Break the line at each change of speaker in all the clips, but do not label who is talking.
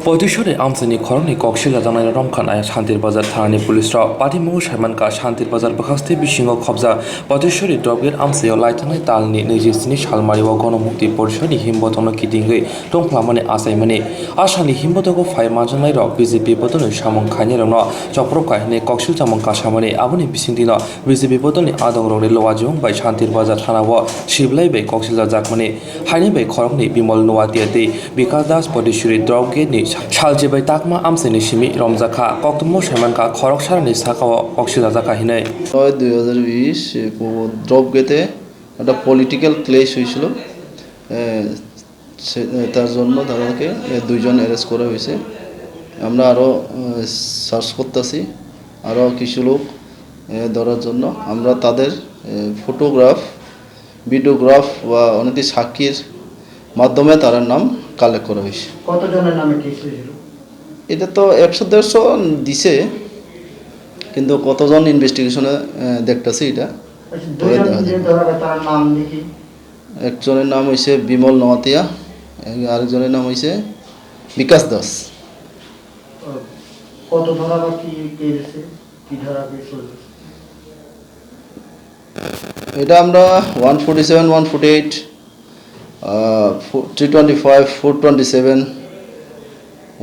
পঁয়ত্রিশরে আমসানি খরনি কক্সিলা জানাই রমখানায় শান্তির বাজার থানানি পুলিশরা পাটিমহু সাইমানকা শান্তির বাজার বখাস্তি বিশিঙ্গ খবজা পঁয়ত্রিশরি দ্রব্যের আমসাইয়াव লাইথাनाय तालनि 27 सालमारियाव गणमुक्ति परिषदनि हिमबतनो किदिंगै दंफ्लामानि आसायमानि आसानि हिमबतखौ फाय मानजानाय रक बिजेपि बदलनि सामं खायनि रंनो चप्रकाय ने कक्सिल जामं कासामानि आबुनि बिसिंदिनो बिजेपि बदलनि आदं रंनि लवाजिं बाय शान्तिर बाजार थानाव सिबलाय बाय कक्सिल जाकमानि हायनि बाय खरंनि बिमल नवातियाति विकास दास पदिश्री द्रौगेनि सालजेबाय ताकमा आमसानि सिमि रमजाखा कक्तम साइमानका खरक सारानि साकाव कक्सिल जाका हिनै
2020 দ্রবগেতে একটা পলিটিক্যাল ক্লেশ হয়েছিল তার জন্য তাদেরকে দুইজন অ্যারেস্ট করা হয়েছে আমরা আরও সার্চ করতেছি আরও কিছু লোক ধরার জন্য আমরা তাদের ফটোগ্রাফ ভিডিওগ্রাফ বা অনেক সাক্ষীর মাধ্যমে তার নাম কালেক্ট করা হয়েছে।
কতজনের নামে কেস হয়েছিল?
এটা তো 100-150 দিছে কিন্তু কতজন ইনভেস্টিগেশনে দেখতেছি এটা। একজনের নাম হয়েছে বিমল নওয়াতিয়া, আরেকজনের নাম হয়েছে বিকাশ দাস।
কত ধরা বা কি ধরা
এটা আমরা 147, 148, 325, 427,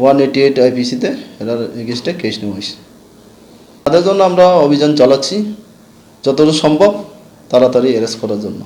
188 আইপিসিতে এটার এগেইনস্টে কেস নেওয়া হয়েছে। তাদের জন্য আমরা অভিযান চালাচ্ছি যতটা সম্ভব তাড়াতাড়ি অ্যারেস্ট করার জন্য।